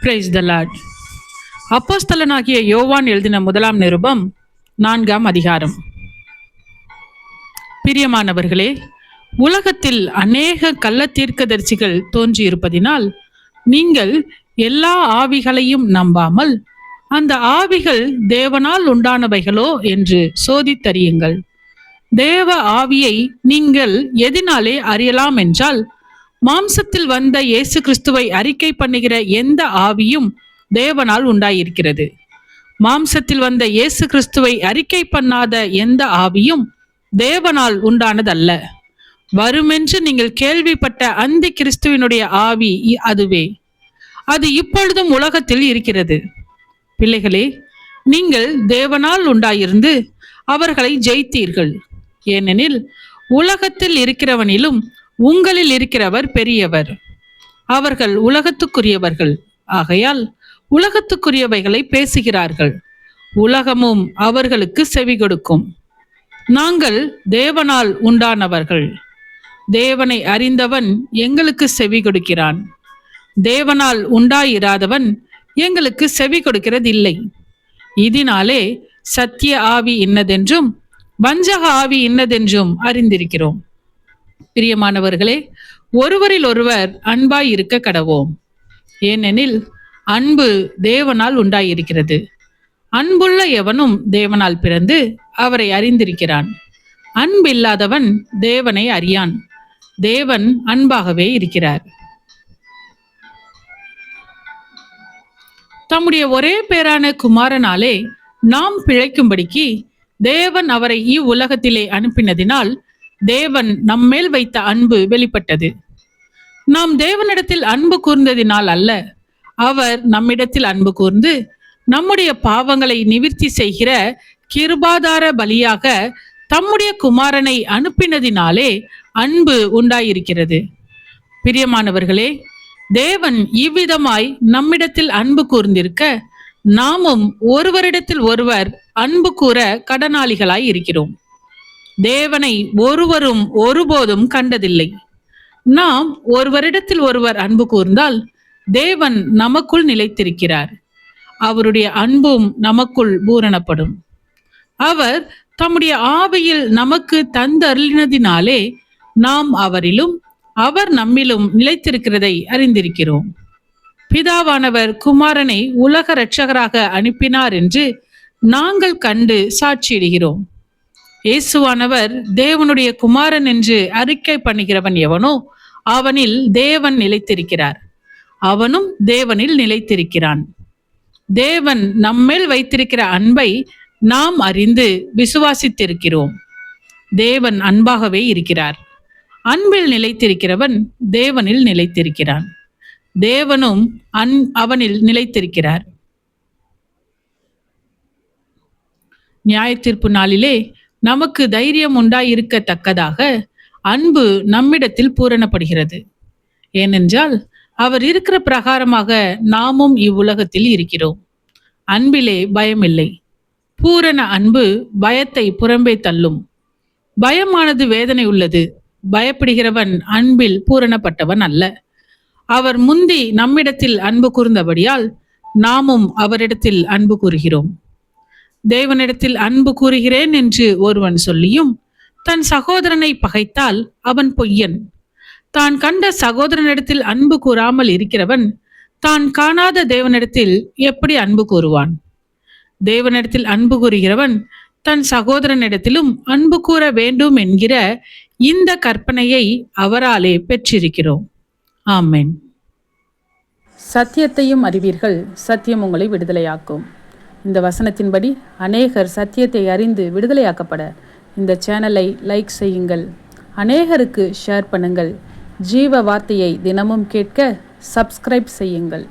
Praise the Lord. அப்போஸ்தலனாகிய யோவான் எழுதின முதலாம் நிருபம் 4ஆம் அதிகாரம். பிரியமானவர்களே, உலகத்தில் அநேக கள்ள தீர்க்கதரிசிகள் தோன்றியிருப்பதினால் நீங்கள் எல்லா ஆவிகளையும் நம்பாமல் அந்த ஆவிகள் தேவனால் உண்டானவைகளோ என்று சோதித்தறியுங்கள். தேவ ஆவியை நீங்கள் எதினாலே அறியலாம் என்றால், மாம்சத்தில் வந்த இயேசு கிறிஸ்துவை அறிக்கை பண்ணுகிற எந்த ஆவியும் தேவனால் உண்டாயிருக்கிறது. மாம்சத்தில் வந்த இயேசு கிறிஸ்துவை அறிக்கை பண்ணாத எந்த ஆவியும் தேவனால் உண்டானதல்ல. வருமென்று நீங்கள் கேள்விப்பட்ட அந்த கிறிஸ்துவினுடைய ஆவி அதுவே. அது இப்பொழுதும் உலகத்தில் இருக்கிறது. பிள்ளைகளே, நீங்கள் தேவனால் உண்டாயிருந்து அவர்களை ஜெயித்தீர்கள். ஏனெனில் உலகத்தில் இருக்கிறவனிலும் உங்களில் இருக்கிறவர் பெரியவர். அவர்கள் உலகத்துக்குரியவர்கள் ஆகையால் உலகத்துக்குரியவைகளை பேசுகிறார்கள். உலகமும் அவர்களுக்கு செவி கொடுக்கும். நாங்கள் தேவனால் உண்டானவர்கள். தேவனை அறிந்தவன் எங்களுக்கு செவி கொடுக்கிறான். தேவனால் உண்டாயிராதவன் எங்களுக்கு செவி கொடுக்கிறதில்லை. இதனாலே சத்திய ஆவி இன்னதென்றும் வஞ்சக ஆவி இன்னதென்றும் அறிந்திருக்கிறோம். பிரியமானவர்களே, ஒருவரில் ஒருவர் அன்பாய் இருக்க கடவோம். ஏனெனில் அன்பு தேவனால் உண்டாயிருக்கிறது. அன்புள்ள எவனும் தேவனால் பிறந்து அவரை அறிந்திருக்கிறான். அன்பில்லாதவன் தேவனை அறியான். தேவன் அன்பாகவே இருக்கிறார். தம்முடைய ஒரே பேரான குமாரனாலே நாம் பிழைக்கும்படிக்கு தேவன் அவரை இவ்வுலகத்திலே அனுப்பினதினால் தேவன் நம்மேல் வைத்த அன்பு வெளிப்பட்டது. நாம் தேவனிடத்தில் அன்பு கூர்ந்ததினால் அல்ல, அவர் நம்மிடத்தில் அன்பு கூர்ந்து நம்முடைய பாவங்களை நிவிர்த்தி செய்கிற கிருபாதார பலியாக தம்முடைய குமாரனை அனுப்பினதினாலே அன்பு உண்டாயிருக்கிறது. பிரியமானவர்களே, தேவன் இவ்விதமாய் நம்மிடத்தில் அன்பு கூர்ந்திருக்க நாமும் ஒருவரிடத்தில் ஒருவர் அன்பு கூற கடனாளிகளாய் இருக்கிறோம். தேவனை ஒருவரும் ஒருபோதும் கண்டதில்லை. நாம் ஒருவரிடத்தில் ஒருவர் அன்பு கூர்ந்தால் தேவன் நமக்குள் நிலைத்திருக்கிறார். அவருடைய அன்பும் நமக்குள் பூரணப்படும். அவர் தம்முடைய ஆவியில் நமக்கு தந்தருளினதினாலே நாம் அவரிலும் அவர் நம்மிலும் நிலைத்திருக்கிறதை அறிந்திருக்கிறோம். பிதாவானவர் குமாரனை உலக இரட்சகராக அனுப்பினார் என்று நாங்கள் கண்டு சாட்சியிடுகிறோம். இயேசுவானவர் தேவனுடைய குமாரன் என்று அறிக்கை பண்ணுகிறவன் எவனோ அவனில் தேவன் நிலைத்திருக்கிறார், அவனும் தேவனில் நிலைத்திருக்கிறான். தேவன் நம்மேல் வைத்திருக்கிற அன்பை நாம் அறிந்து விசுவாசித்திருக்கிறோம். தேவன் அன்பாகவே இருக்கிறார். அன்பில் நிலைத்திருக்கிறவன் தேவனில் நிலைத்திருக்கிறான். தேவனும் அவனில் நிலைத்திருக்கிறார். நியாயத்தீர்ப்பு நாளிலே நமக்கு தைரியம் உண்டாயிருக்கத்தக்கதாக அன்பு நம்மிடத்தில் பூரணப்படுகிறது. ஏனென்றால் அவர் இருக்கிற பிரகாரமாக நாமும் இவ்வுலகத்தில் இருக்கிறோம். அன்பிலே பயமில்லை. பூரண அன்பு பயத்தை புறம்பே தள்ளும். பயமானது வேதனை உள்ளது. பயப்படுகிறவன் அன்பில் பூரணப்பட்டவன் அல்ல. அவர் முந்தி நம்மிடத்தில் அன்பு கூர்ந்தபடியால் நாமும் அவரிடத்தில் அன்பு கூறுகிறோம். தேவனிடத்தில் அன்பு கூறுகிறேன் என்று ஒருவன் சொல்லியும் தன் சகோதரனை பகைத்தால் அவன் பொய்யன். தான் கண்ட சகோதரனிடத்தில் அன்பு கூறாமல் இருக்கிறவன் தான் காணாத தேவனிடத்தில் எப்படி அன்பு கூறுவான்? தேவனிடத்தில் அன்பு கூறுகிறவன் தன் சகோதரனிடத்திலும் அன்பு கூற வேண்டும் என்கிற இந்த கற்பனையை அவராலே பெற்றிருக்கிறோம். ஆமென். சத்தியத்தையும் அறிவீர்கள், சத்தியம் உங்களை விடுதலையாக்கும். இந்த வசனத்தின்படி அநேகர் சத்தியத்தை அறிந்து விடுதலையாக்கப்பட இந்த சேனலை லைக் செய்யுங்கள், அநேகருக்கு ஷேர் பண்ணுங்கள். ஜீவ வார்த்தையை தினமும் கேட்க சப்ஸ்கிரைப் செய்யுங்கள்.